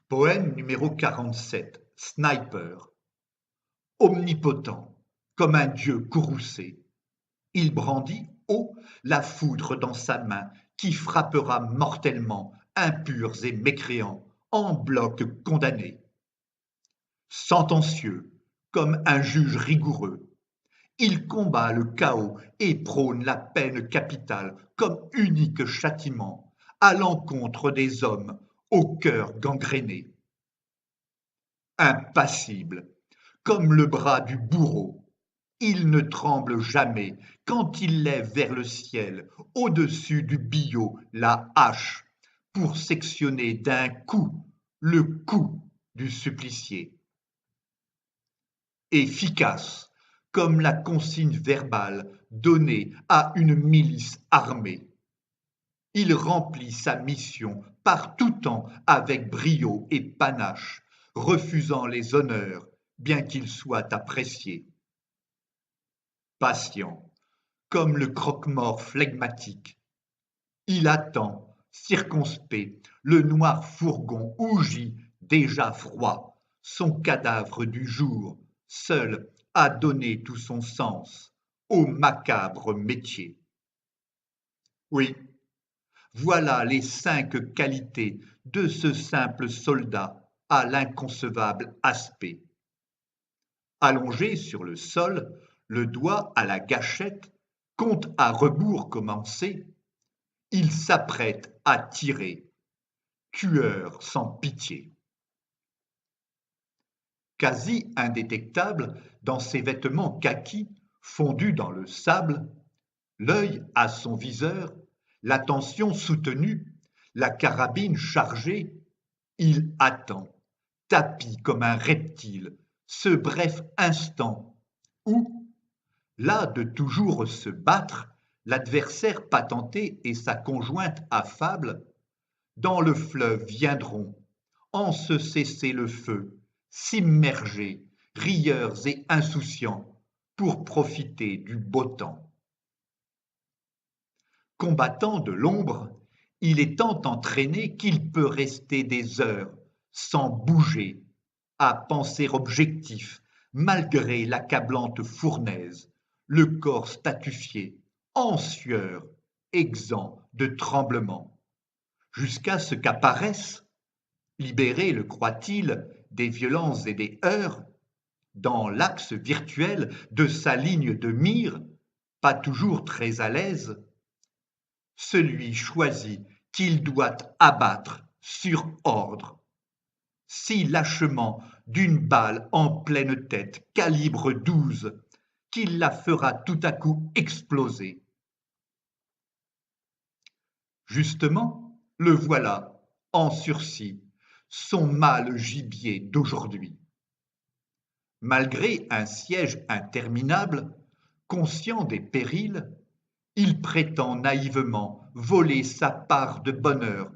Poème numéro 47, Sniper. Omnipotent, comme un dieu courroucé, il brandit haut la foudre dans sa main qui frappera mortellement impurs et mécréants en bloc condamnés. Sentencieux, comme un juge rigoureux, il combat le chaos et prône la peine capitale comme unique châtiment à l'encontre des hommes au cœur gangréné. Impassible, comme le bras du bourreau, il ne tremble jamais quand il lève vers le ciel, au-dessus du billot, la hache, pour sectionner d'un coup le cou du supplicié. Efficace, comme la consigne verbale donnée à une milice armée. Il remplit sa mission par tout temps avec brio et panache, refusant les honneurs, bien qu'ils soient appréciés. Patient, comme le croque-mort flegmatique, il attend, circonspect, le noir fourgon où gît, déjà froid, son cadavre du jour, seul à donner tout son sens au macabre métier. Oui, voilà les 5 qualités de ce simple soldat à l'inconcevable aspect. Allongé sur le sol, le doigt à la gâchette, compte à rebours commencé, il s'apprête à tirer, tueur sans pitié. Quasi indétectable dans ses vêtements kakis fondus dans le sable, l'œil à son viseur, l'attention soutenue, la carabine chargée, il attend, tapi comme un reptile, ce bref instant où, las de toujours se battre, l'adversaire patenté et sa conjointe affable, dans le fleuve viendront, en se cesser le feu, s'immerger, rieurs et insouciants, pour profiter du beau temps. Combattant de l'ombre, il est tant entraîné qu'il peut rester des heures sans bouger, à penser objectif, malgré l'accablante fournaise, le corps statufié, en sueur, exempt de tremblements, jusqu'à ce qu'apparaisse, libéré le croit-il des violences et des heurts, dans l'axe virtuel de sa ligne de mire, pas toujours très à l'aise, celui choisi qu'il doit abattre sur ordre, si lâchement d'une balle en pleine tête, calibre 12, qu'il la fera tout à coup exploser. Justement, le voilà, en sursis, son mâle gibier d'aujourd'hui. Malgré un siège interminable, conscient des périls, il prétend naïvement voler sa part de bonheur,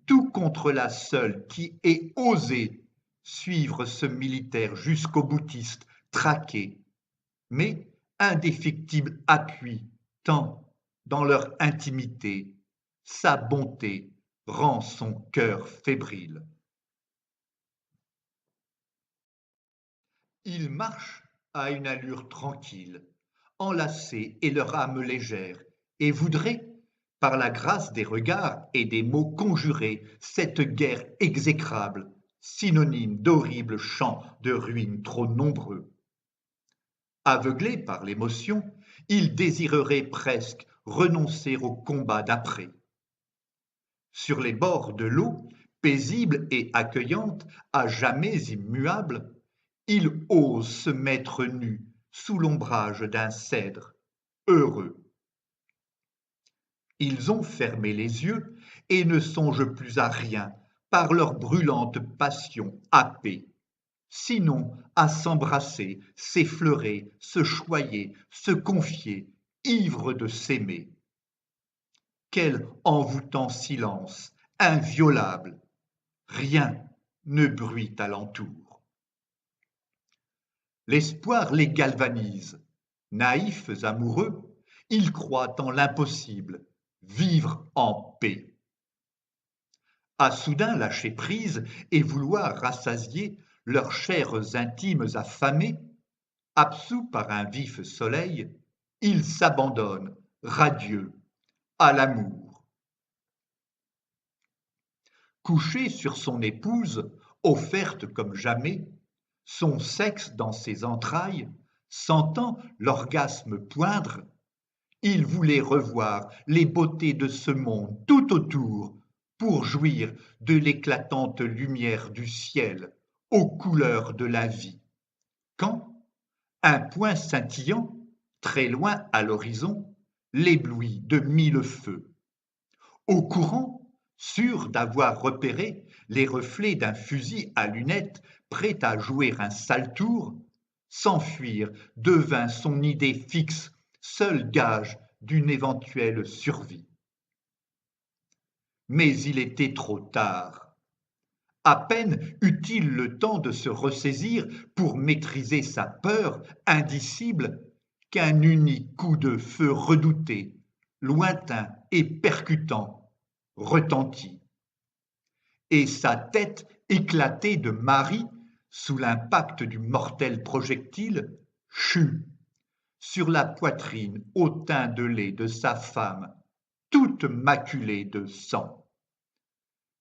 tout contre la seule qui ait osé suivre ce militaire jusqu'au boutiste traqué, mais indéfectible appui, tant, dans leur intimité, sa bonté rend son cœur fébrile. Ils marchent à une allure tranquille, enlacés et leur âme légère, et voudraient, par la grâce des regards et des mots conjurer, cette guerre exécrable, synonyme d'horribles champs de ruines trop nombreux. Aveuglés par l'émotion, ils désireraient presque renoncer au combat d'après. Sur les bords de l'eau, paisible et accueillante, à jamais immuable, ils osent se mettre nus sous l'ombrage d'un cèdre, heureux. Ils ont fermé les yeux et ne songent plus à rien par leur brûlante passion happée, sinon à s'embrasser, s'effleurer, se choyer, se confier, ivres de s'aimer. Quel envoûtant silence, inviolable, rien ne bruit alentour. L'espoir les galvanise, naïfs amoureux, ils croient en l'impossible, vivre en paix. à soudain lâcher prise et vouloir rassasier leurs chairs intimes affamées, absous par un vif soleil, ils s'abandonnent, radieux, à l'amour. Couché sur son épouse, offerte comme jamais, son sexe dans ses entrailles, sentant l'orgasme poindre, il voulait revoir les beautés de ce monde tout autour pour jouir de l'éclatante lumière du ciel aux couleurs de la vie. Quand un point scintillant, très loin à l'horizon, l'éblouit de mille feux. Au courant, sûr d'avoir repéré les reflets d'un fusil à lunettes prêt à jouer un sale tour, s'enfuir devint son idée fixe, seul gage d'une éventuelle survie. Mais il était trop tard. À peine eut-il le temps de se ressaisir pour maîtriser sa peur indicible qu'un unique coup de feu redouté, lointain et percutant, retentit. Et sa tête éclatée de Marie, sous l'impact du mortel projectile, chut sur la poitrine au teint de lait de sa femme, toute maculée de sang.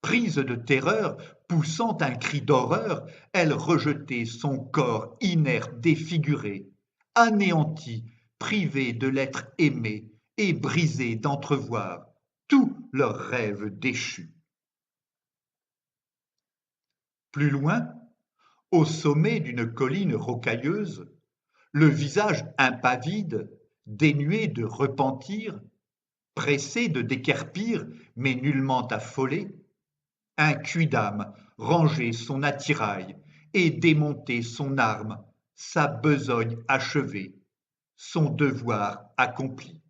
Prise de terreur, poussant un cri d'horreur, elle rejetait son corps inerte, défiguré, anéanti, privé de l'être aimé et brisé d'entrevoir tous leurs rêves déchus. Plus loin, au sommet d'une colline rocailleuse, le visage impavide, dénué de repentir, pressé de déquerpir, mais nullement affolé, un quidam rangeait son attirail et démontait son arme, sa besogne achevée, son devoir accompli.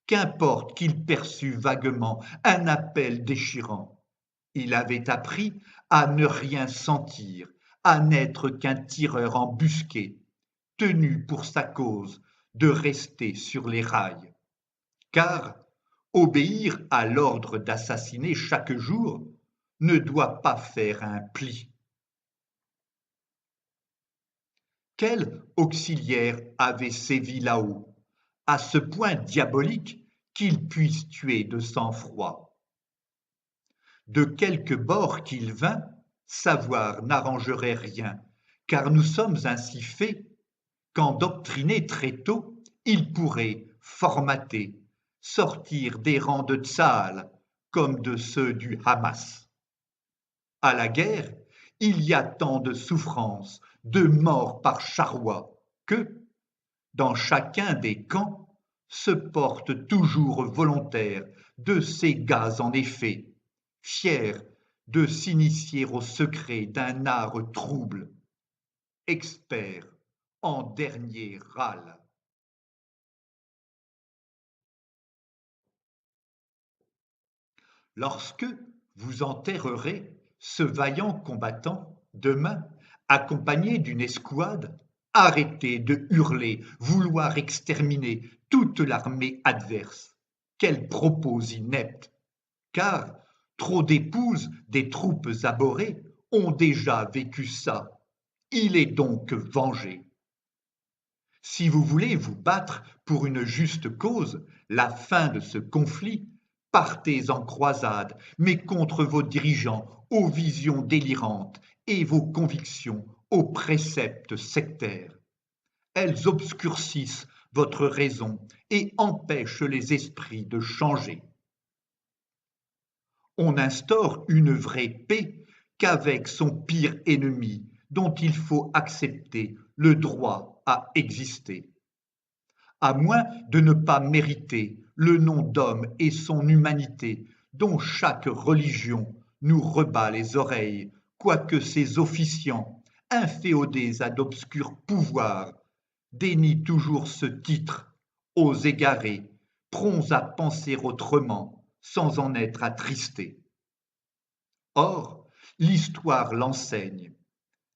Qu'importe qu'il perçût vaguement un appel déchirant, il avait appris à ne rien sentir, à n'être qu'un tireur embusqué, tenu pour sa cause de rester sur les rails. Car obéir à l'ordre d'assassiner chaque jour ne doit pas faire un pli. Quel auxiliaire avait sévi là-haut, à ce point diabolique qu'il puisse tuer de sang-froid? De quelque bord qu'il vînt, savoir n'arrangerait rien, car nous sommes ainsi faits qu'endoctrinés très tôt, il pourrait formater, sortir des rangs de Tsahal comme de ceux du Hamas. À la guerre, il y a tant de souffrances, de morts par charroi, que, dans chacun des camps, se portent toujours volontaires de ces gars en effet, fiers de s'initier au secret d'un art trouble, experts en dernier râle. Lorsque vous enterrerez ce vaillant combattant, demain, accompagné d'une escouade, arrêtez de hurler, vouloir exterminer toute l'armée adverse. Quels propos ineptes! Car trop d'épouses des troupes abhorrées ont déjà vécu ça. Il est donc vengé. Si vous voulez vous battre pour une juste cause, la fin de ce conflit, partez en croisade, mais contre vos dirigeants aux visions délirantes et vos convictions aux préceptes sectaires. Elles obscurcissent votre raison et empêchent les esprits de changer. On n'instaure une vraie paix qu'avec son pire ennemi, dont il faut accepter le droit à exister. À moins de ne pas mériter le nom d'homme et son humanité, dont chaque religion nous rebat les oreilles, quoique ses officiants, inféodés à d'obscurs pouvoirs, dénient toujours ce titre aux égarés, prompts à penser autrement, sans en être attristés. Or, l'histoire l'enseigne.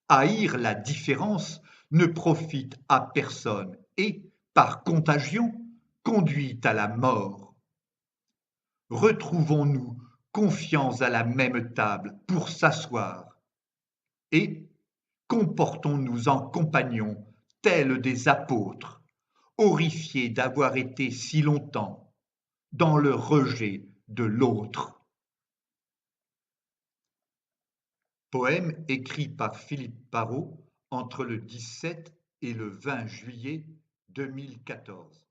Haïr la différence ne profite à personne et, par contagion, conduit à la mort. Retrouvons-nous confiants à la même table pour s'asseoir, et comportons-nous en compagnons tels des apôtres, horrifiés d'avoir été si longtemps dans le rejet de l'autre. Poème écrit par Philippe Parrot entre le 17 et le 20 juillet 2014.